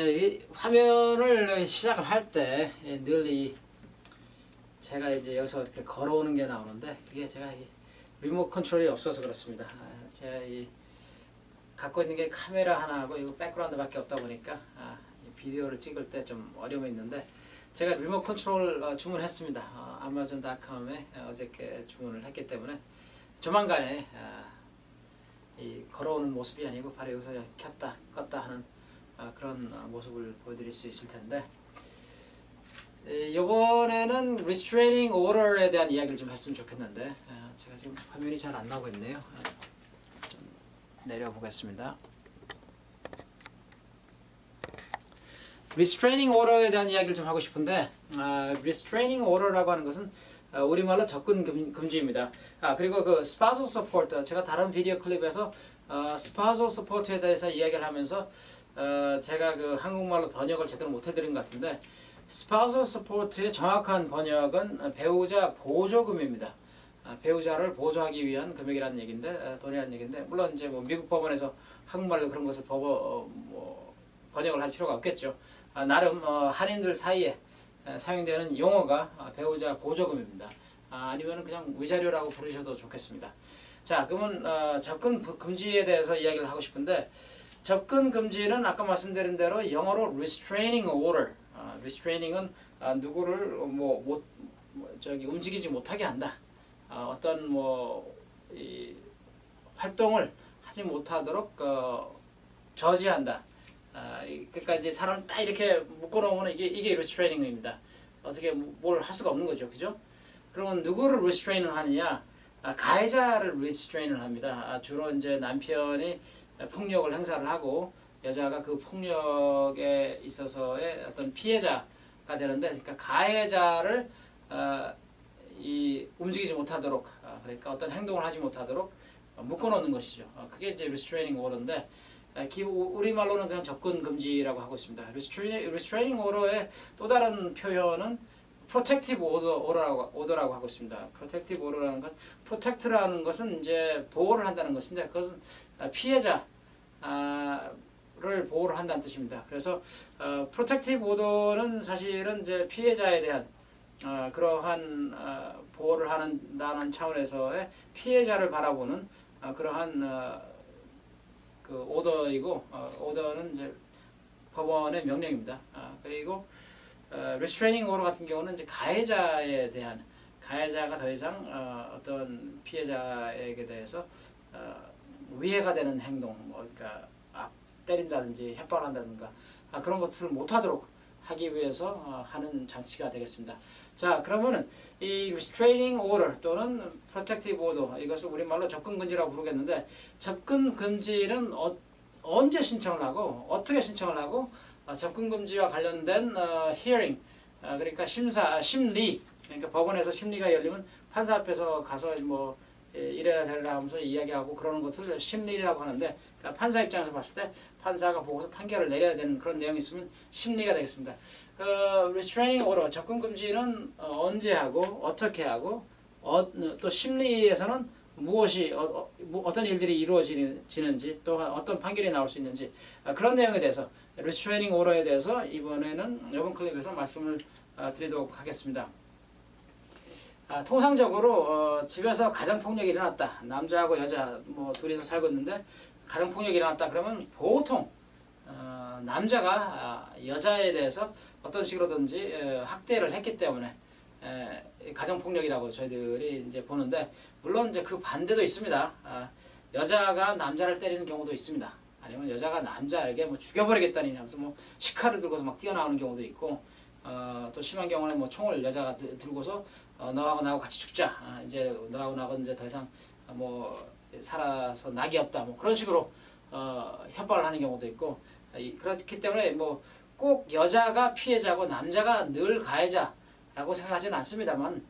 이 화면을 시작을 할 때 늘 제가 이제 여기서 이렇게 걸어오는 게 나오는데 그게 제가 리모트 컨트롤이 없어서 그렇습니다. 제가 갖고 있는 게 카메라 하나하고 이거 백그라운드밖에 없다 보니까 이 비디오를 찍을 때 좀 어려움이 있는데 제가 리모트 컨트롤 주문했습니다. 아마존.com에 어저께 주문을 했기 때문에 조만간에 이 걸어오는 모습이 아니고 바로 여기서 켰다 껐다 하는 그런 모습을 보여드릴 수 있을 텐데 이번에는 restraining order에 대한 이야기를 좀 했으면 좋겠는데 제가 지금 화면이 잘 안 나오고 있네요. 좀 내려보겠습니다. restraining order에 대한 이야기를 좀 하고 싶은데 restraining order라고 하는 것은 우리말로 접근 금지입니다. 그리고 그 spousal support 제가 다른 비디오 클립에서 spousal support에 대해서 이야기를 하면서 제가 그 한국말로 번역을 제대로 못 해드린 것 같은데 spousal support의 정확한 번역은 배우자 보조금입니다. 배우자를 보조하기 위한 금액이라는 얘기인데 돈이라는 얘기인데 물론 이제 뭐 미국 법원에서 한국말로 그런 것을 번역을 할 필요가 없겠죠. 나름 한인들 사이에 사용되는 용어가 배우자 보조금입니다. 아니면 그냥 위자료라고 부르셔도 좋겠습니다. 자, 그러면 접근 금지에 대해서 이야기를 하고 싶은데 접근 금지는 아까 말씀드린 대로 영어로 restraining order. restraining은 누구를 움직이지 못하게 한다. 어떤 이 활동을 하지 못하도록 저지한다. 그러니까 이제 사람을 딱 이렇게 묶어놓으면 이게 restraining입니다. 어떻게 뭘 할 수가 없는 거죠, 그죠? 그러면 누구를 restrain을 하느냐? 가해자를 restrain을 합니다. 주로 이제 남편이 폭력을 행사를 하고 여자가 그 폭력에 있어서의 어떤 피해자가 되는데, 그러니까 가해자를 움직이지 못하도록, 그러니까 어떤 행동을 하지 못하도록 묶어놓는 것이죠. 그게 이제 restraining order인데, 우리말로는 그냥 접근 금지라고 하고 있습니다. restraining order의 또 다른 표현은 protective order라고 하고 있습니다. protective order라는 건, protect라는 것은 이제 보호를 한다는 것인데, 그것은 피해자를 보호를 한다는 뜻입니다. 그래서 protective order는 사실은 이제 피해자에 대한 그러한 보호를 한다는 차원에서의 피해자를 바라보는 그러한 그 오더이고, 오더는 이제 법원의 명령입니다. 그리고 restraining order 같은 경우는 이제 가해자에 대한, 가해자가 더 이상 어떤 피해자에게 대해서 위해가 되는 행동, 그러니까 때린다든지 협박을 한다든가 그런 것들을 못하도록 하기 위해서 하는 장치가 되겠습니다. 자, 그러면은 이 restraining order 또는 protective order, 이것을 우리말로 접근 금지라고 부르겠는데, 접근 금지는 언제 신청을 하고 어떻게 신청을 하고 접근 금지와 관련된 hearing, 그러니까 심리, 그러니까 법원에서 심리가 열리면 판사 앞에서 가서 이래야 되라 하면서 이야기하고 그러는 것을 심리라고 하는데, 그러니까 판사 입장에서 봤을 때 판사가 보고서 판결을 내려야 되는 그런 내용이 있으면 심리가 되겠습니다. restraining order, 접근 금지는 언제 하고 어떻게 하고 또 심리에서는 무엇이 어떤 일들이 이루어지는지 또 어떤 판결이 나올 수 있는지 그런 내용에 대해서 restraining order에 대해서 이번 클립에서 말씀을 드리도록 하겠습니다. 통상적으로 집에서 가정폭력이 일어났다. 남자하고 여자 둘이서 살고 있는데 가정폭력이 일어났다. 그러면 보통 남자가 여자에 대해서 어떤 식으로든지 학대를 했기 때문에 가정폭력이라고 저희들이 이제 보는데, 물론 이제 그 반대도 있습니다. 여자가 남자를 때리는 경우도 있습니다. 아니면 여자가 남자에게 죽여버리겠다니 하면서 식칼을 들고서 막 뛰어나오는 경우도 있고, 또 심한 경우는 총을 여자가 들고서 너하고 나하고 같이 죽자. 이제 너하고 나하고 이제 더 이상 살아서 낙이 없다. 그런 식으로 협박을 하는 경우도 있고, 그렇기 때문에 꼭 여자가 피해자고 남자가 늘 가해자라고 생각하지는 않습니다만,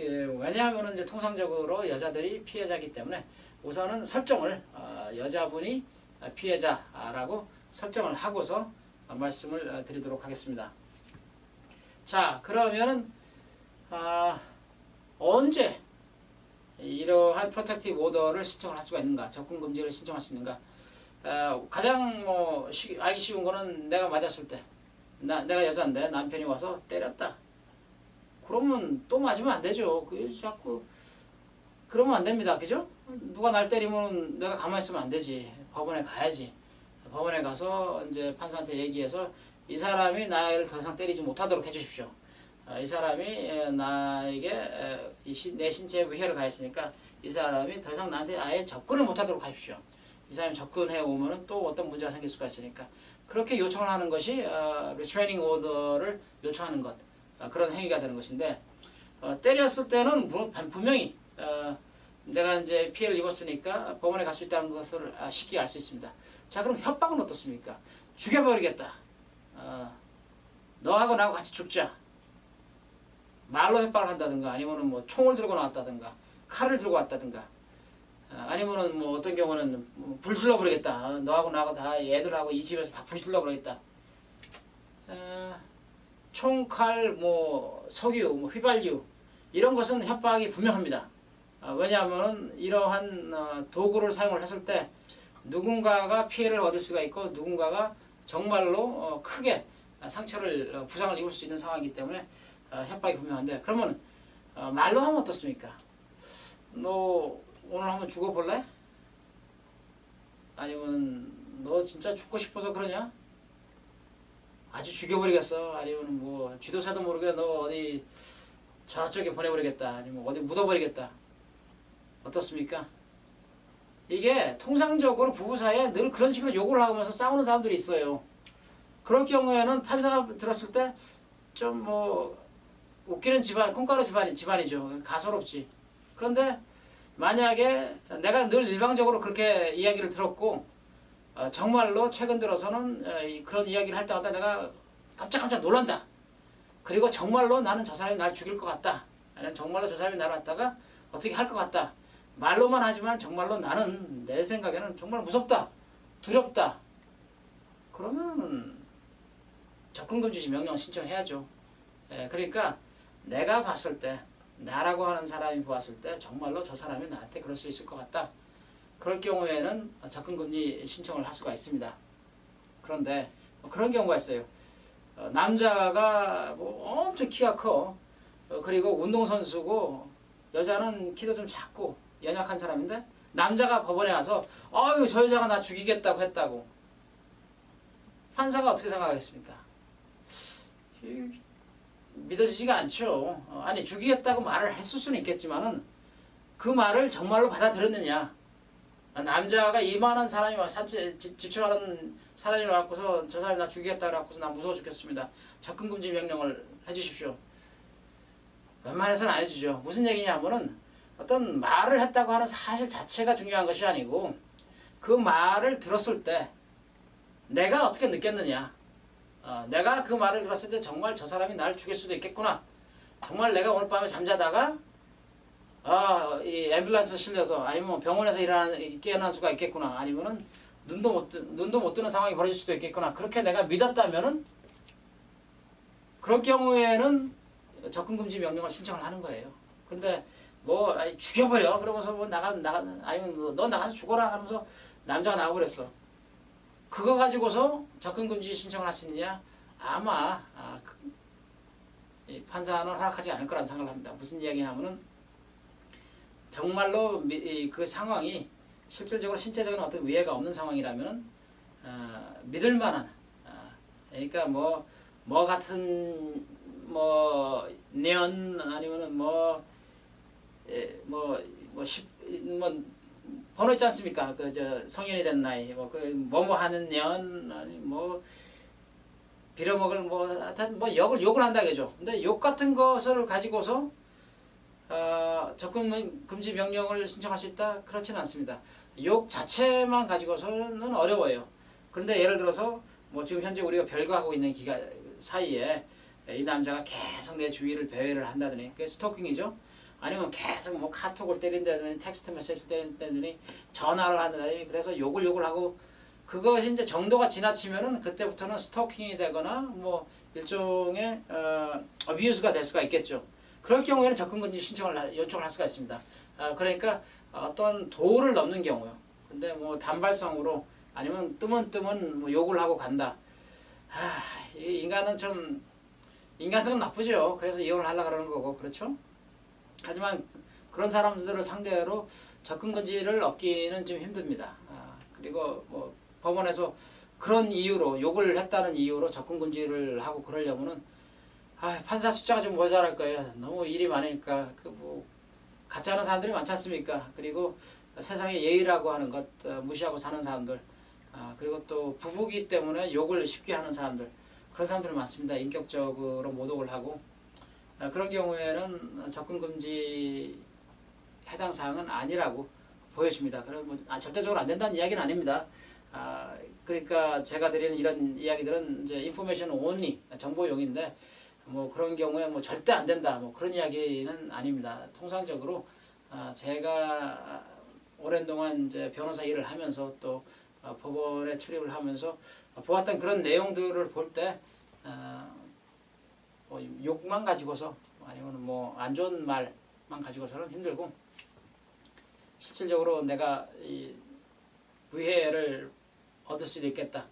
왜냐하면 이제 통상적으로 여자들이 피해자이기 때문에 우선은 설정을 여자분이 피해자라고 설정을 하고서 말씀을 드리도록 하겠습니다. 자, 그러면은 언제 이러한 프로텍티브 오더를 신청을 할 수가 있는가, 접근 금지를 신청할 수 있는가? 가장 알기 쉬운 거는 내가 맞았을 때, 내가 여자인데 남편이 와서 때렸다. 그러면 또 맞으면 안 되죠. 그 자꾸 그러면 안 됩니다. 그죠? 누가 날 때리면 내가 가만히 있으면 안 되지. 법원에 가야지. 법원에 가서 이제 판사한테 얘기해서 이 사람이 나를 더 이상 때리지 못하도록 해주십시오. 이 사람이 나에게 내 신체에 위해를 가했으니까 이 사람이 더 이상 나한테 아예 접근을 못하도록 하십시오. 이 사람이 접근해 오면은 또 어떤 문제가 생길 수가 있으니까 그렇게 요청을 하는 것이 restraining order를 요청하는 것, 그런 행위가 되는 것인데, 때렸을 때는 분명히 내가 이제 피해를 입었으니까 법원에 갈 수 있다는 것을 쉽게 알 수 있습니다. 자, 그럼 협박은 어떻습니까? 죽여버리겠다. 너하고 나하고 같이 죽자. 말로 협박을 한다든가, 아니면은 뭐 총을 들고 나왔다든가, 칼을 들고 왔다든가, 아니면은 뭐 어떤 경우는 불 질러버리겠다. 너하고 나하고 다 애들하고 이 집에서 다 불 질러버리겠다. 총, 칼, 뭐 석유, 뭐 휘발유 이런 것은 협박이 분명합니다. 왜냐하면 이러한 도구를 사용을 했을 때 누군가가 피해를 얻을 수가 있고 누군가가 정말로 크게 상처를 부상을 입을 수 있는 상황이기 때문에 협박이 분명한데, 그러면 말로 하면 어떻습니까? 너 오늘 한번 죽어볼래? 아니면 너 진짜 죽고 싶어서 그러냐? 아주 죽여버리겠어. 아니면 뭐 쥐도새도 모르게 너 어디 저쪽에 보내버리겠다. 아니면 어디 묻어버리겠다. 어떻습니까? 이게 통상적으로 부부 사이에 늘 그런 식으로 욕을 하면서 싸우는 사람들이 있어요. 그럴 경우에는 판사가 들었을 때 좀 뭐 웃기는 집안, 콩가루 집안이죠. 가소롭지. 그런데 만약에 내가 늘 일방적으로 그렇게 이야기를 들었고 정말로 최근 들어서는 그런 이야기를 할 때마다 내가 깜짝깜짝 놀란다. 그리고 정말로 나는 저 사람이 날 죽일 것 같다. 아니면 정말로 저 사람이 나를 갖다가 어떻게 할 것 같다. 말로만 하지만 정말로 나는 내 생각에는 정말 무섭다. 두렵다. 그러면 접근금지 명령 신청해야죠. 그러니까 내가 봤을 때, 나라고 하는 사람이 보았을 때 정말로 저 사람이 나한테 그럴 수 있을 것 같다. 그럴 경우에는 접근금지 신청을 할 수가 있습니다. 그런데 그런 경우가 있어요. 남자가 뭐 엄청 키가 커. 그리고 운동선수고 여자는 키도 좀 작고 연약한 사람인데 남자가 법원에 와서 아유 저 여자가 나 죽이겠다고 했다고. 판사가 어떻게 생각하겠습니까? 믿어지지가 않죠. 아니 죽이겠다고 말을 했을 수는 있겠지만은 그 말을 정말로 받아들였느냐. 남자가 이만한 사람이 와 집중하는 사람이 와서 저 사람이 나 죽이겠다 그래서 나 무서워 죽겠습니다. 접근금지 명령을 해주십시오. 웬만해서는 안 해주죠. 무슨 얘기냐면은 어떤 말을 했다고 하는 사실 자체가 중요한 것이 아니고 그 말을 들었을 때 내가 어떻게 느꼈느냐. 내가 그 말을 들었을 때 정말 저 사람이 나를 죽일 수도 있겠구나. 정말 내가 오늘 밤에 잠자다가 이 앰뷸런스 실려서 아니면 병원에서 깨어난 수가 있겠구나. 아니면은 눈도 못 뜨는 상황이 벌어질 수도 있겠구나. 그렇게 내가 믿었다면은 그럴 경우에는 접근금지 명령을 신청을 하는 거예요. 근데 뭐 죽여버려 그러면서 뭐 아니면 너 나가서 죽어라 하면서 남자가 나와버렸어. 그거 가지고서 접근금지 신청을 할 수 있느냐? 아마 판사는 허락하지 않을 거라는 생각을 합니다. 무슨 이야기냐면은 정말로 그 상황이 실질적으로 신체적인 어떤 위해가 없는 상황이라면 믿을 만한 그러니까 뭐 같은 뭐 년 아니면은 뭐 번호 있지 않습니까? 그 성인이 된 나이 뭐뭐 하는 년 아니 뭐 빌어먹을 뭐 욕을 한다 그죠. 근데 욕 같은 것을 가지고서 접근금지 명령을 신청할 수 있다? 그렇지는 않습니다. 욕 자체만 가지고서는 어려워요. 그런데 예를 들어서 뭐 지금 현재 우리가 별거하고 있는 기간 사이에 이 남자가 계속 내 주위를 배회를 한다더니 그게 스토킹이죠. 아니면 계속 뭐 카톡을 때린다더니 텍스트 메시지 때린다더니 전화를 한다더니 그래서 욕을 하고 그것이 이제 정도가 지나치면은 그때부터는 스토킹이 되거나 뭐 일종의 어뷰스가 될 수가 있겠죠. 그럴 경우에는 접근금지 신청을 요청을 할 수가 있습니다. 그러니까 어떤 도를 넘는 경우요. 근데 뭐 단발성으로 아니면 뜨문뜨문 뭐 욕을 하고 간다. 이 인간은 좀 인간성은 나쁘죠. 그래서 이혼을 하려고 그러는 거고, 그렇죠? 하지만 그런 사람들을 상대로 접근금지를 얻기는 좀 힘듭니다. 그리고 뭐 법원에서 그런 이유로 욕을 했다는 이유로 접근금지를 하고 그러려면은 판사 숫자가 좀 모자랄 거예요. 너무 일이 많으니까 그 뭐 가짜는 사람들이 많지 않습니까? 그리고 세상에 예의라고 하는 것 무시하고 사는 사람들, 그리고 또 부부기 때문에 욕을 쉽게 하는 사람들, 그런 사람들이 많습니다. 인격적으로 모독을 하고 그런 경우에는 접근금지 해당 사항은 아니라고 보여집니다. 그럼 뭐 절대적으로 안 된다는 이야기는 아닙니다. 그러니까 제가 드리는 이런 이야기들은 이제 인포메이션 온리 정보용인데 뭐 그런 경우에 뭐 절대 안 된다 뭐 그런 이야기는 아닙니다. 통상적으로 제가 오랜 동안 이제 변호사 일을 하면서 또 법원에 출입을 하면서 보았던 그런 내용들을 볼 때 뭐 욕만 가지고서 아니면 뭐 안 좋은 말만 가지고서는 힘들고 실질적으로 내가 이 위해를 얻을 수도 있겠다.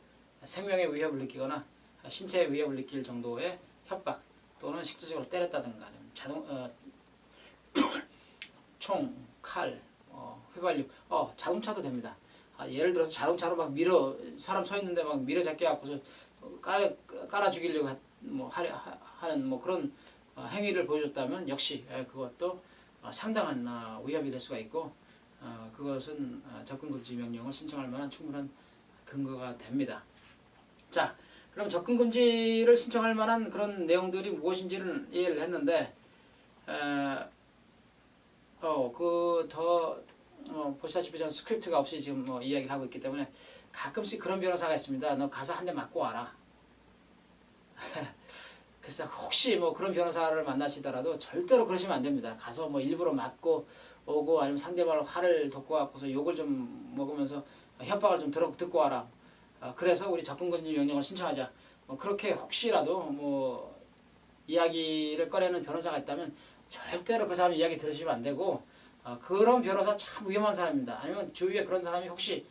생명의 위협을 느끼거나 신체의 위협을 느낄 정도의 협박 또는 실질적으로 때렸다든가 총, 칼, 휘발유, 자동차도 됩니다. 예를 들어서 자동차로 막 사람 서 있는데 막 밀어잡게 갖고서 깔아 죽이려고 하는 뭐 그런 행위를 보여줬다면 역시 그것도 상당한 위협이 될 수가 있고 그것은 접근금지 명령을 신청할 만한 충분한 근거가 됩니다. 자, 그럼 접근금지를 신청할 만한 그런 내용들이 무엇인지를 이해를 했는데 보시다시피 저는 스크립트가 없이 지금 뭐 이야기를 하고 있기 때문에 가끔씩 그런 변호사가 있습니다. 너 가서 한 대 맞고 와라. 그래서 혹시 뭐 그런 변호사를 만나시더라도 절대로 그러시면 안 됩니다. 가서 뭐 일부러 맞고 오고 아니면 상대방을 화를 돋고 갖고서 욕을 좀 먹으면서 협박을 좀 듣고 와라. 그래서 우리 접근금지 명령을 신청하자. 그렇게 혹시라도 뭐 이야기를 꺼내는 변호사가 있다면 절대로 그 사람 이야기 들으시면 안 되고 그런 변호사 참 위험한 사람입니다. 아니면 주위에 그런 사람이 혹시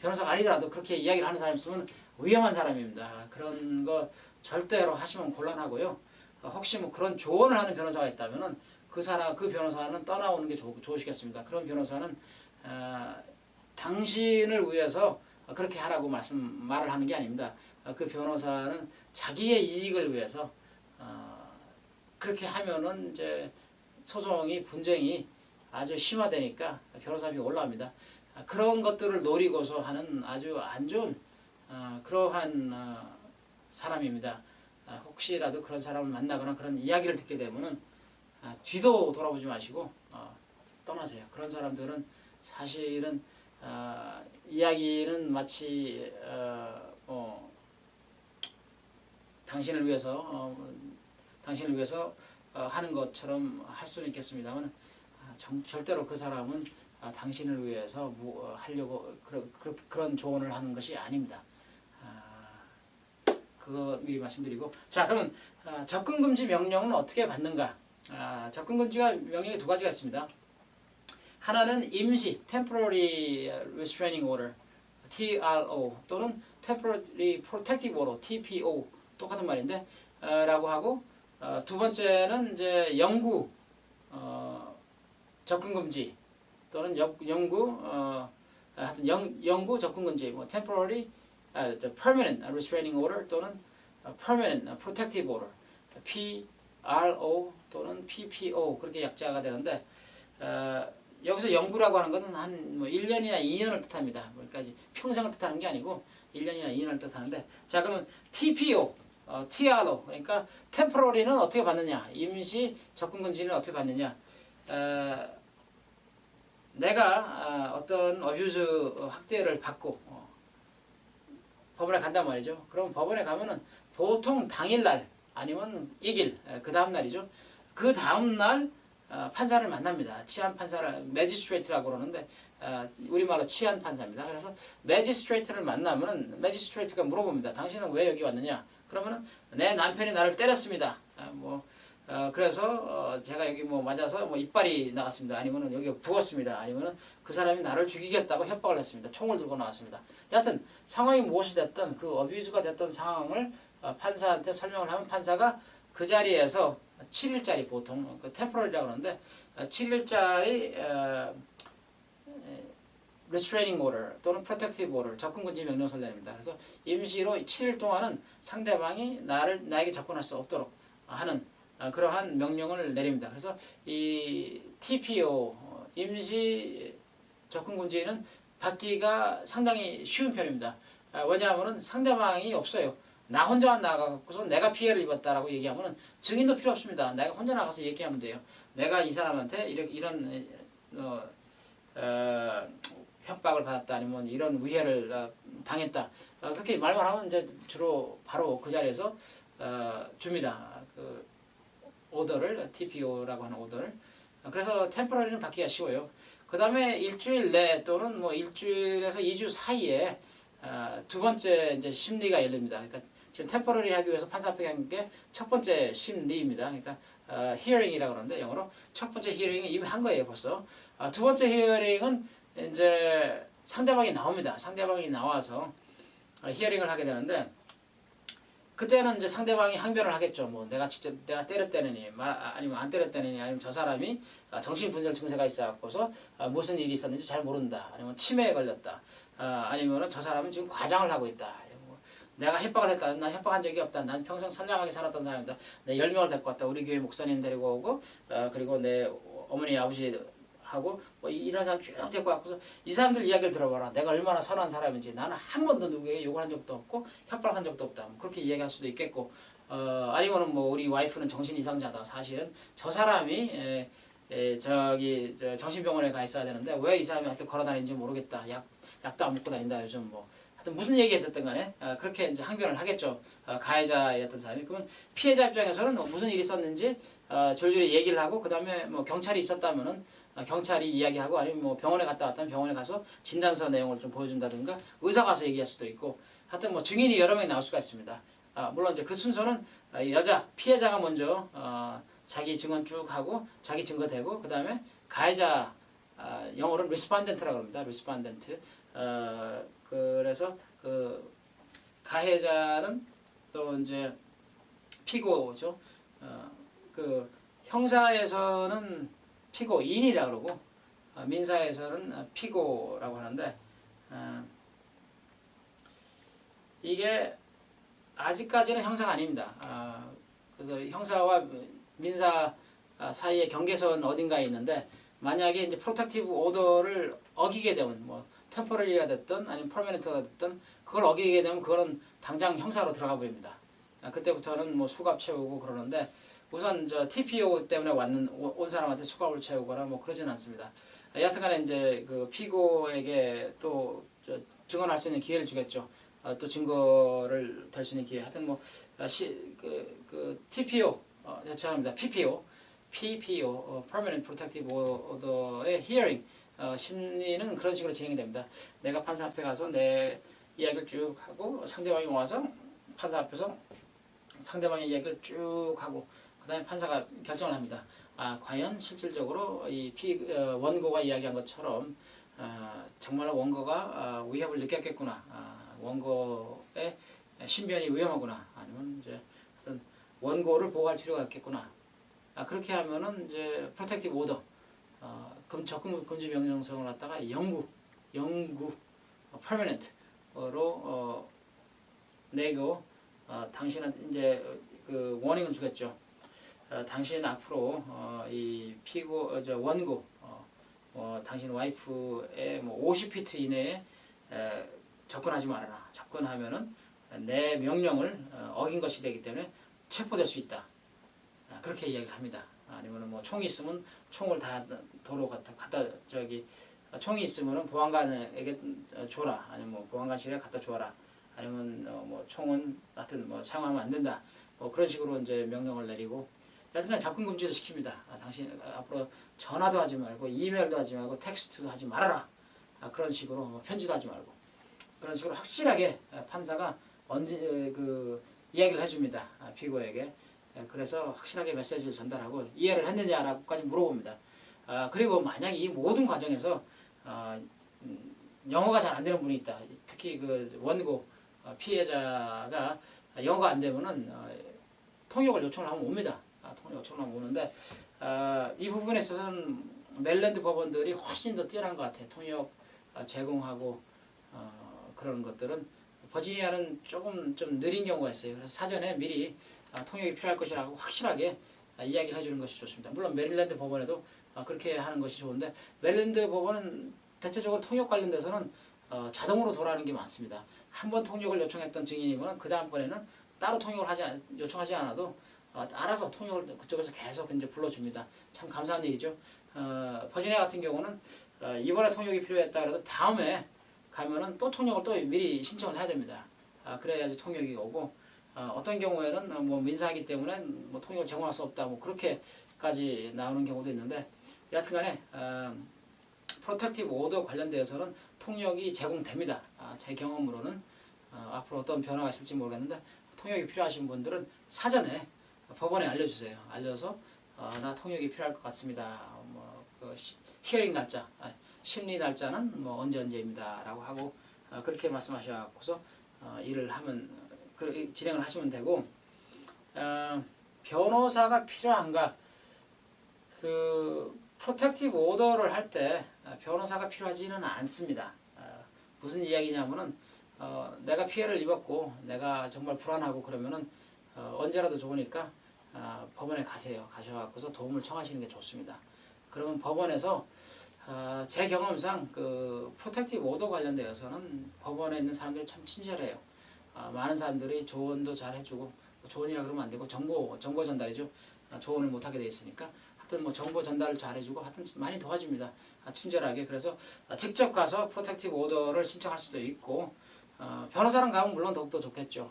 변호사가 아니더라도 그렇게 이야기를 하는 사람이 있으면 위험한 사람입니다. 그런 거 절대로 하시면 곤란하고요. 혹시 뭐 그런 조언을 하는 변호사가 있다면은 그 변호사는 떠나오는 게 좋으시겠습니다. 그런 변호사는 당신을 위해서 그렇게 하라고 말을 하는 게 아닙니다. 그 변호사는 자기의 이익을 위해서 그렇게 하면은 이제 분쟁이 아주 심화되니까 변호사비 올라옵니다. 그런 것들을 노리고서 하는 아주 안 좋은 그러한 사람입니다. 혹시라도 그런 사람을 만나거나 그런 이야기를 듣게 되면은 뒤도 돌아보지 마시고 떠나세요. 그런 사람들은 사실은 이야기는 마치 당신을 위해서 하는 것처럼 할 수는 있겠습니다만 절대로 그 사람은 당신을 위해서 하려고 그런 조언을 하는 것이 아닙니다. 그거 미리 말씀드리고 자 그러면 접근금지 명령은 어떻게 받는가? 접근금지가 명령이 두 가지가 있습니다. 하나는 임시 temporary restraining order TRO 또는 temporary protective order TPO 똑같은 말인데 라고 하고 두 번째는 이제 영구 접근금지 또는 영구 접근금지 뭐 temporary permanent restraining order 또는 permanent protective order PRO 또는 PPO 그렇게 약자가 되는데 여기서 영구라고 하는 것은 한 뭐 1년이나 2년을 뜻합니다. 그러니까 평생을 뜻하는 게 아니고 1년이나 2년을 뜻하는데 자 그러면 TPO TRO 그러니까 temporary는 어떻게 받느냐 임시 접근금지는 어떻게 받느냐 내가 어떤 어뷰즈 학대를 받고 법원에 간단 말이죠. 그럼 법원에 가면은 보통 당일날 아니면 이길 그 다음 날이죠. 그 다음 날 판사를 만납니다. 치안 판사를 매지스트레이트라고 그러는데 우리말로 치안 판사입니다. 그래서 매지스트레이트를 만나면은 매지스트레이트가 물어봅니다. 당신은 왜 여기 왔느냐? 그러면은 내 남편이 나를 때렸습니다. 뭐 그래서 제가 여기 뭐 맞아서 뭐 이빨이 나갔습니다. 아니면은 여기 부었습니다. 아니면은 그 사람이 나를 죽이겠다고 협박을 했습니다. 총을 들고 나왔습니다. 여하튼 상황이 무엇이 됐든 그 어뷰즈가 됐던 상황을 판사한테 설명을 하면 판사가 그 자리에서 7일짜리 보통 그 템포러리라고 그러는데 7일짜리 restraining order 또는 protective order 접근금지 명령서를 내립니다. 그래서 임시로 7일 동안은 상대방이 나에게 접근할 수 없도록 하는 그러한 명령을 내립니다. 그래서 이 TPO 임시 접근금지는 받기가 상당히 쉬운 편입니다. 왜냐하면 상대방이 없어요. 나 혼자 나가고서 내가 피해를 입었다라고 얘기하면 증인도 필요 없습니다. 내가 혼자 나가서 얘기하면 돼요. 내가 이 사람한테 이런 협박을 받았다 아니면 이런 위해를 당했다 그렇게 말만 하면 이제 주로 바로 그 자리에서 줍니다. 그 오더를 TPO라고 하는 오더를. 그래서 템포러리는 받기가 쉬워요. 그 다음에 일주일 내 또는 뭐 일주일에서 2주 사이에 두 번째 이제 심리가 열립니다. 그러니까 지금 템포러리 하기 위해서 판사 앞에 간 게 첫 번째 심리입니다. 그러니까 hearing이라고 그러는데 영어로 첫 번째 hearing이 이미 한 거예요 벌써. 두 번째 hearing은 이제 상대방이 나옵니다. 상대방이 나와서 히어링을 하게 되는데 그때는 이제 상대방이 항변을 하겠죠. 뭐 내가 직접 내가 때렸다느니 아니면 안 때렸다느니 아니면 저 사람이 정신분열 증세가 있어갖고서 무슨 일이 있었는지 잘 모른다. 아니면 치매에 걸렸다. 아니면은 저 사람은 지금 과장을 하고 있다. 내가 협박을 했다. 난 협박한 적이 없다. 난 평생 선량하게 살았던 사람이다. 내 10명을 데리고 왔다. 우리 교회 목사님 데리고 오고 그리고 내 어머니 아버지 하고 뭐 이런 사람 쭉 데리고 왔고서 이 사람들 이야기를 들어봐라. 내가 얼마나 선한 사람인지 나는 한 번도 누구에게 욕을 한 적도 없고 협박을 한 적도 없다. 뭐 그렇게 이야기할 수도 있겠고 아니면은 뭐 우리 와이프는 정신 이상자다. 사실은 저 사람이 저기 정신병원에 가 있어야 되는데 왜 이 사람이 하여튼 걸어다니는지 모르겠다. 약도 안 먹고 다닌다. 요즘 뭐 하여튼 무슨 얘기했든 간에 그렇게 이제 항변을 하겠죠. 가해자였던 사람이. 그러면 피해자 입장에서는 무슨 일이 있었는지 줄줄이 얘기를 하고 그 다음에 뭐 경찰이 있었다면은 경찰이 이야기하고 아니면 뭐 병원에 갔다 왔다면 병원에 가서 진단서 내용을 좀 보여준다든가 의사가 와서 얘기할 수도 있고 하여튼 뭐 증인이 여러 명이 나올 수가 있습니다. 물론 이제 그 순서는 여자 피해자가 먼저 자기 증언 쭉 하고 자기 증거 대고 그 다음에 가해자 영어로는 respondent라고 합니다. respondent. 그래서 그 가해자는 또 이제 피고죠. 그 형사에서는 피고인이라고 그러고 민사에서는 피고라고 하는데 이게 아직까지는 형사가 아닙니다. 그래서 형사와 민사 사이의 경계선 어딘가에 있는데 만약에 이제 프로텍티브 오더를 어기게 되면 뭐 템포러리가 됐든 아니면 퍼머넌트가 됐든 그걸 어기게 되면 그거는 당장 형사로 들어가 버립니다. 그때부터는 뭐 수갑 채우고 그러는데 우선 저 TPO 때문에 온 사람한테 수갑을 채우거나 뭐 그러진 않습니다. 여하튼간에 이제 그 피고에게 또 증언할 수 있는 기회를 주겠죠. 또 증거를 댈 수 있는 기회. 하여튼 뭐 TPO 죄송합니다. PPO Permanent Protective Order의 hearing 심리는 그런 식으로 진행이 됩니다. 내가 판사 앞에 가서 내 이야기를 쭉 하고 상대방이 와서 판사 앞에서 상대방의 이야기를 쭉 하고 그 다음에 판사가 결정을 합니다. 과연 실질적으로 이 원고가 이야기한 것처럼 정말 원고가 위협을 느꼈겠구나. 원고의 신변이 위험하구나. 아니면 이제 어떤 원고를 보호할 필요가 있겠구나. 그렇게 하면은 이제 프로텍티브 오더 접근 금지 명령성을 갖다가 영구 퍼머넌트로 내고 당신은 이제 그 워닝을 주겠죠. 당신 앞으로 이 원고 당신 와이프의 뭐 50피트 이내에 접근하지 말아라. 접근하면은 내 명령을 어긴 것이 되기 때문에 체포될 수 있다. 그렇게 이야기를 합니다. 아니면은 뭐 총이 있으면 총을 다 도로 갖다 총이 있으면은 보안관에게 줘라. 아니면 뭐 보안관실에 갖다 줘라. 아니면 뭐 총은 하여튼 뭐 사용하면 안 된다. 뭐 그런 식으로 이제 명령을 내리고 여튼간 접근 금지도 시킵니다. 당신 앞으로 전화도 하지 말고 이메일도 하지 말고 텍스트도 하지 말아라. 그런 식으로 뭐 편지도 하지 말고 그런 식으로 확실하게 판사가 언제 그 이야기를 해줍니다. 피고에게 그래서 확실하게 메시지를 전달하고 이해를 했느냐라고까지 물어봅니다. 그리고 만약 이 모든 과정에서 영어가 잘 안 되는 분이 있다. 특히 그 원고 피해자가 영어가 안 되면은 통역을 요청을 하면 옵니다. 통역 요청을 하면 오는데 이 부분에 있어서는 메릴랜드 법원들이 훨씬 더 뛰어난 것 같아요. 통역 제공하고 그런 것들은 버지니아는 조금 좀 느린 경우가 있어요. 그래서 사전에 미리 통역이 필요할 것이라고 확실하게 이야기를 해주는 것이 좋습니다. 물론 메릴랜드 법원에도 그렇게 하는 것이 좋은데 메릴랜드 법원은 대체적으로 통역 관련돼서는 자동으로 돌아가는 게 많습니다. 한 번 통역을 요청했던 증인이면 그 다음번에는 따로 통역을 요청하지 않아도 알아서 통역을 그쪽에서 계속 이제 불러줍니다. 참 감사한 일이죠. 버지니아 같은 경우는 이번에 통역이 필요했다 그래도 다음에 가면은 또 통역을 또 미리 신청을 해야 됩니다. 그래야지 통역이 오고 어떤 경우에는 뭐 민사하기 때문에 뭐 통역을 제공할 수 없다 뭐 그렇게까지 나오는 경우도 있는데 여하튼간에 프로텍티브 오더 관련되어서는 통역이 제공됩니다. 제 경험으로는 앞으로 어떤 변화가 있을지 모르겠는데 통역이 필요하신 분들은 사전에 법원에 알려주세요. 알려서 나 통역이 필요할 것 같습니다. 그 히어링 날짜, 심리 날짜는 뭐 언제입니다라고 하고 그렇게 말씀하셔서 일을 하면 진행을 하시면 되고 변호사가 필요한가? 그 프로텍티브 오더를 할 때 변호사가 필요하지는 않습니다. 무슨 이야기냐면은 내가 피해를 입었고 내가 정말 불안하고 그러면은 언제라도 좋으니까 법원에 가셔갖고서 도움을 청하시는 게 좋습니다. 그러면 법원에서 제 경험상 그 프로텍티브 오더 관련되어서는 법원에 있는 사람들이 참 친절해요. 많은 사람들이 조언도 잘 해주고 조언이라 그러면 안 되고 정보 전달이죠. 조언을 못 하게 돼 있으니까 하여튼 뭐 정보 전달을 잘 해주고 하여튼 많이 도와줍니다. 친절하게. 그래서 직접 가서 프로텍티브 오더를 신청할 수도 있고 변호사랑 가면 물론 더욱더 좋겠죠.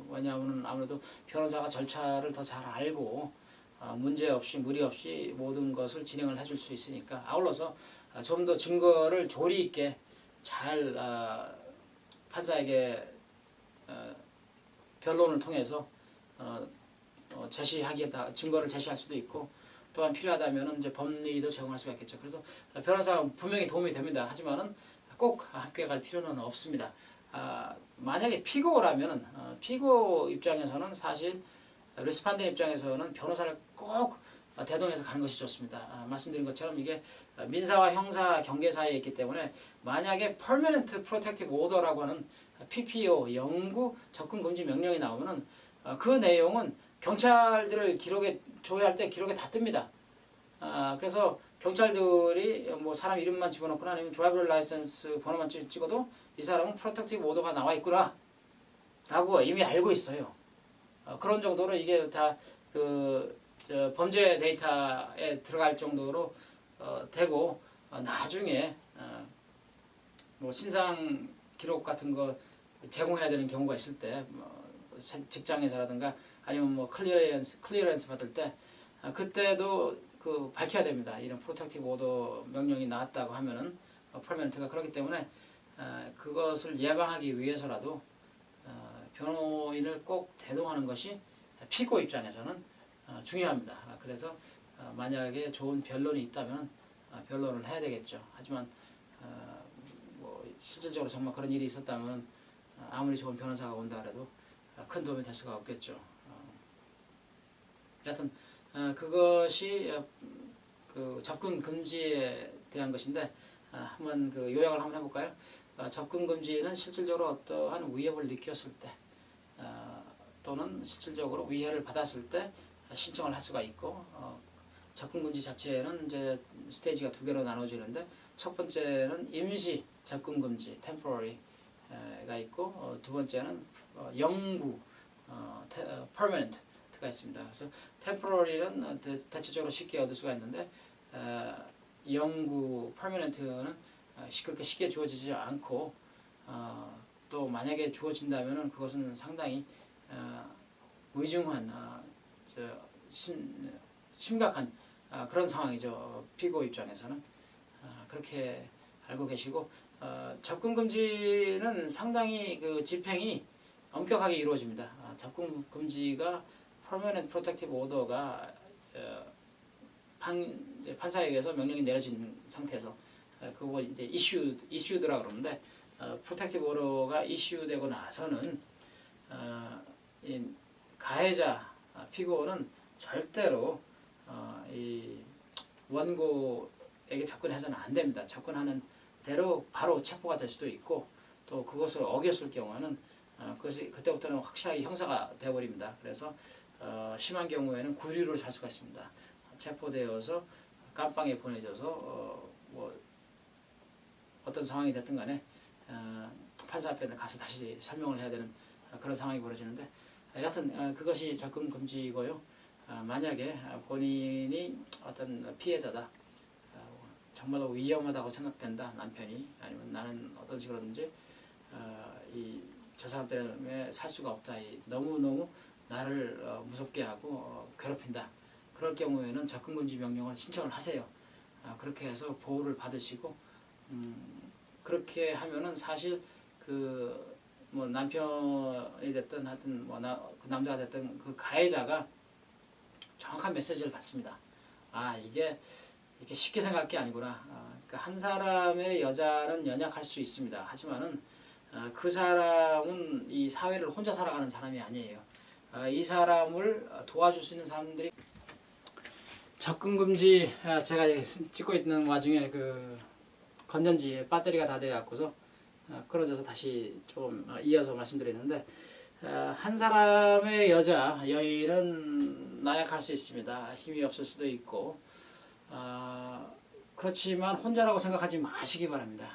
왜냐하면 아무래도 변호사가 절차를 더 잘 알고 문제 없이 무리 없이 모든 것을 진행을 해줄 수 있으니까 아울러서 좀 더 증거를 조리 있게 잘 판사에게 변론을 통해서 증거를 제시할 수도 있고 또한 필요하다면 이제 법리도 제공할 수가 있겠죠. 그래서 변호사가 분명히 도움이 됩니다. 하지만은 꼭 함께 갈 필요는 없습니다. 만약에 피고라면 피고 입장에서는 사실 리스판드 입장에서는 변호사를 꼭 대동해서 가는 것이 좋습니다. 말씀드린 것처럼 이게 민사와 형사 경계 사이에 있기 때문에 만약에 Permanent Protective Order라고 하는 PPO 영구 접근 금지 명령이 나오면은 그 내용은 경찰들을 기록에 조회할 때 기록에 다 뜹니다. 그래서 경찰들이 뭐 사람 이름만 집어넣거나 아니면 드라이버 라이센스 번호만 찍어도 이 사람은 프로텍티브 오더가 나와 있구나 라고 이미 알고 있어요. 그런 정도로 이게 다 범죄 데이터에 들어갈 정도로 되고 나중에 뭐 신상 기록 같은 거 제공해야 되는 경우가 있을 때 직장에서라든가 아니면 뭐 클리어런스 받을 때 그때도 밝혀야 됩니다. 이런 프로텍티브 오더 명령이 나왔다고 하면은 퍼머넌트가 그렇기 때문에 그것을 예방하기 위해서라도 변호인을 꼭 대동하는 것이 피고 입장에서는 중요합니다. 그래서 만약에 좋은 변론이 있다면 변론을 해야 되겠죠. 하지만 뭐 실질적으로 정말 그런 일이 있었다면 아무리 좋은 변호사가 온다 해도 큰 도움이 될 수가 없겠죠. 여하튼 그것이 그 접근 금지에 대한 것인데 한번 요약을 한번 해볼까요? 접근 금지는 실질적으로 어떠한 위협을 느꼈을 때 또는 실질적으로 위해를 받았을 때 신청을 할 수가 있고 접근 금지 자체는 이제 스테이지가 두 개로 나눠지는데 첫 번째는 임시 접근 금지 (temporary가) 있고 두 번째는 영구 (permanent가) 있습니다. 그래서 temporary는 대체적으로 쉽게 얻을 수가 있는데 영구 (permanent는) 그렇게 쉽게 주어지지 않고 또 만약에 주어진다면은 그것은 상당히 위중한 심각한 그런 상황이죠. 피고 입장에서는 그렇게 알고 계시고 접근 금지는 상당히 집행이 엄격하게 이루어집니다. 접근 금지가 퍼머넌트 프로텍티브 오더가 판사에 의해서 명령이 내려진 상태에서 그거 이제 이슈드라 그러는데 프로텍티브 오더가 이슈되고 나서는 이 가해자 피고는 절대로 이 원고에게 접근해서는 안 됩니다. 접근하는 대로 바로 체포가 될 수도 있고 또 그것을 어겼을 경우에는 그것이 그때부터는 확실하게 형사가 되어버립니다. 그래서 심한 경우에는 구류를 살 수가 있습니다. 체포되어서 감방에 보내져서 뭐 어떤 상황이 됐든 간에 판사 앞에 가서 다시 설명을 해야 되는 그런 상황이 벌어지는데 여하튼 그것이 접근 금지고요. 만약에 본인이 어떤 피해자다, 정말로 위험하다고 생각된다, 남편이 아니면 나는 어떤 식으로든지 저 사람 때문에 살 수가 없다, 너무너무 나를 무섭게 하고 괴롭힌다, 그럴 경우에는 접근금지 명령을 신청을 하세요. 그렇게 해서 보호를 받으시고 그렇게 하면은 사실 그 뭐 남편이 됐든 하여튼 그 남자가 됐든 그 가해자가 정확한 메시지를 받습니다. 이게 쉽게 생각할 게 아니구나. 그러니까 한 사람의 여자는 연약할 수 있습니다. 하지만은 그 사람은 이 사회를 혼자 살아가는 사람이 아니에요. 이 사람을 도와줄 수 있는 사람들이 접근금지 제가 찍고 있는 와중에 그 건전지에 배터리가 다 되어갖고서 끊어져서 다시 조금 이어서 말씀드리는데 한 사람의 여인은 나약할 수 있습니다. 힘이 없을 수도 있고 그렇지만 혼자라고 생각하지 마시기 바랍니다.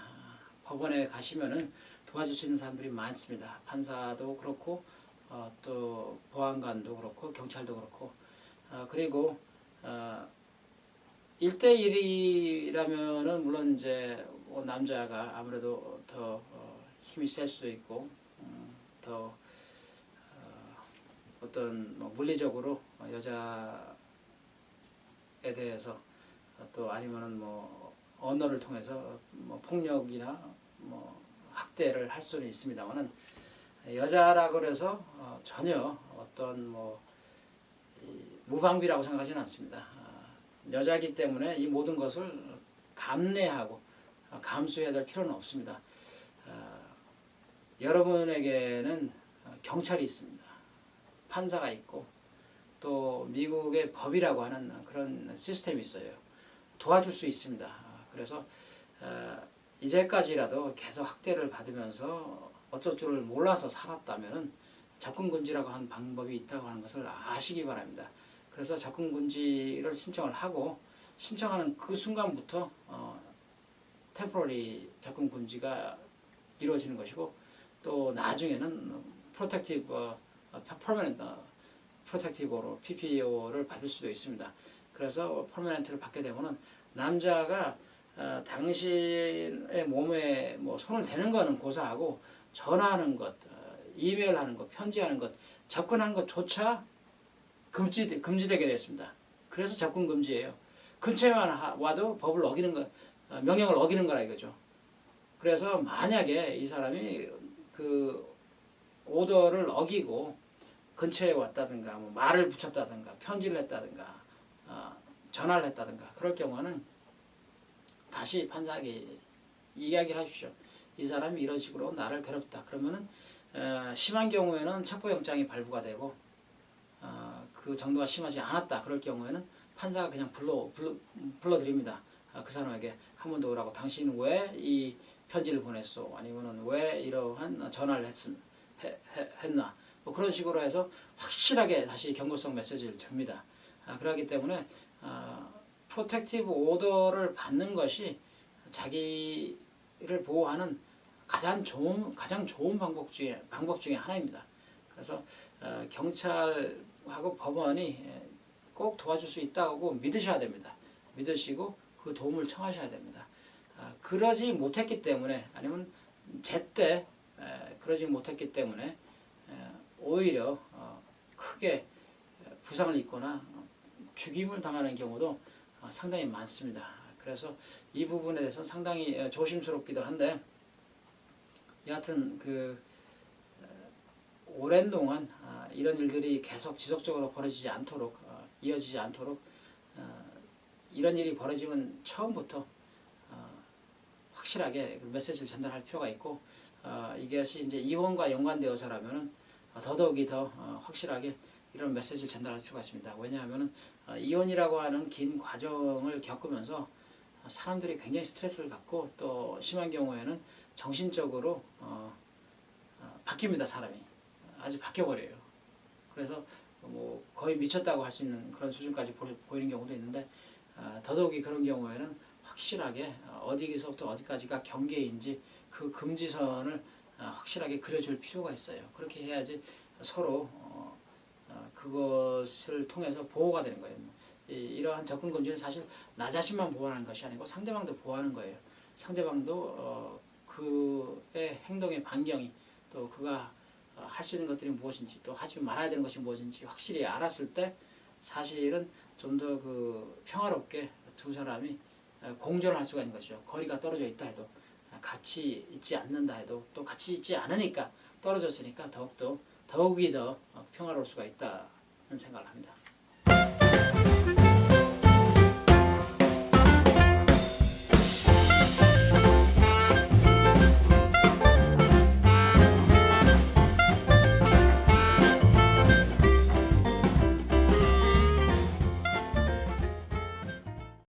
법원에 가시면은 도와줄 수 있는 사람들이 많습니다. 판사도 그렇고 또 보안관도 그렇고 경찰도 그렇고 그리고 1대1이라면은 물론 이제 남자가 아무래도 더 힘이 셀 수도 있고 더 어떤 물리적으로 여자에 대해서 또 아니면은 뭐 언어를 통해서 뭐 폭력이나 뭐 학대를 할 수는 있습니다만은 여자라고 그래서 전혀 어떤 무방비라고 생각하지는 않습니다. 여자이기 때문에 이 모든 것을 감내하고 감수해야 될 필요는 없습니다. 여러분에게는 경찰이 있습니다. 판사가 있고 또 미국의 법이라고 하는 그런 시스템이 있어요. 도와줄 수 있습니다. 그래서 이제까지라도 계속 학대를 받으면서 어쩔 줄을 몰라서 살았다면 접근금지라고 하는 방법이 있다고 하는 것을 아시기 바랍니다. 그래서 접근금지를 신청을 하고 신청하는 그 순간부터 템포러리 접근금지가 이루어지는 것이고 또 나중에는 프로텍티브 퍼머넌트 프로텍티브로 PPO를 받을 수도 있습니다. 그래서 퍼머넌트를 받게 되면은 남자가 당신의 몸에 손을 대는 거는 고사하고 전화하는 것, 이메일하는 것, 편지하는 것, 접근하는 것조차 금지되게 됐습니다. 그래서 접근 금지예요. 근처에만 와도 법을 어기는 거, 명령을 어기는 거라 이거죠. 그래서 만약에 이 사람이 그 오더를 어기고 근처에 왔다든가 말을 붙였다든가 편지를 했다든가 전화를 했다든가 그럴 경우는 다시 판사에게 이야기를 하십시오. 이 사람이 이런 식으로 나를 괴롭다. 그러면은 심한 경우에는 체포영장이 발부가 되고 그 정도가 심하지 않았다. 그럴 경우에는 판사가 그냥 불러드립니다. 그 사람에게 한 번 더 오라고. 당신 왜 이 편지를 보냈소? 아니면은 왜 이러한 전화를 했나? 그런 식으로 해서 확실하게 다시 경고성 메시지를 줍니다. 그렇기 때문에 프로텍티브 오더를 받는 것이 자기를 보호하는 가장 좋은 방법 중에 하나입니다. 그래서 경찰하고 법원이 꼭 도와줄 수 있다고 믿으셔야 됩니다. 믿으시고 그 도움을 청하셔야 됩니다. 그러지 못했기 때문에 아니면 제때 그러지 못했기 때문에 오히려 크게 부상을 입거나 죽임을 당하는 경우도 상당히 많습니다. 그래서 이 부분에 대해서는 상당히 조심스럽기도 한데 여하튼 오랜 동안 이런 일들이 계속 지속적으로 벌어지지 않도록 이어지지 않도록 이런 일이 벌어지면 처음부터 확실하게 메시지를 전달할 필요가 있고 이것이 이제 이혼과 연관되어서라면은 더더욱이 더 확실하게 이런 메시지를 전달할 필요가 있습니다. 왜냐하면은 이혼이라고 하는 긴 과정을 겪으면서 사람들이 굉장히 스트레스를 받고 또 심한 경우에는 정신적으로 바뀝니다. 사람이 아주 바뀌어버려요. 그래서 뭐 거의 미쳤다고 할 수 있는 그런 수준까지 보이는 경우도 있는데 더더욱이 그런 경우에는 확실하게 어디서부터 어디까지가 경계인지 그 금지선을 확실하게 그려줄 필요가 있어요. 그렇게 해야지 서로 그것을 통해서 보호가 되는 거예요. 이러한 접근 금지는 사실 나 자신만 보호하는 것이 아니고 상대방도 보호하는 거예요. 상대방도 그의 행동의 반경이 또 그가 할 수 있는 것들이 무엇인지 또 하지 말아야 되는 것이 무엇인지 확실히 알았을 때 사실은 좀 더 그 평화롭게 두 사람이 공존할 수가 있는 것이죠. 거리가 떨어져 있다 해도 같이 있지 않는다 해도 또 같이 있지 않으니까 떨어졌으니까 더욱이 더 평화로울 수가 있다는 생각을 합니다.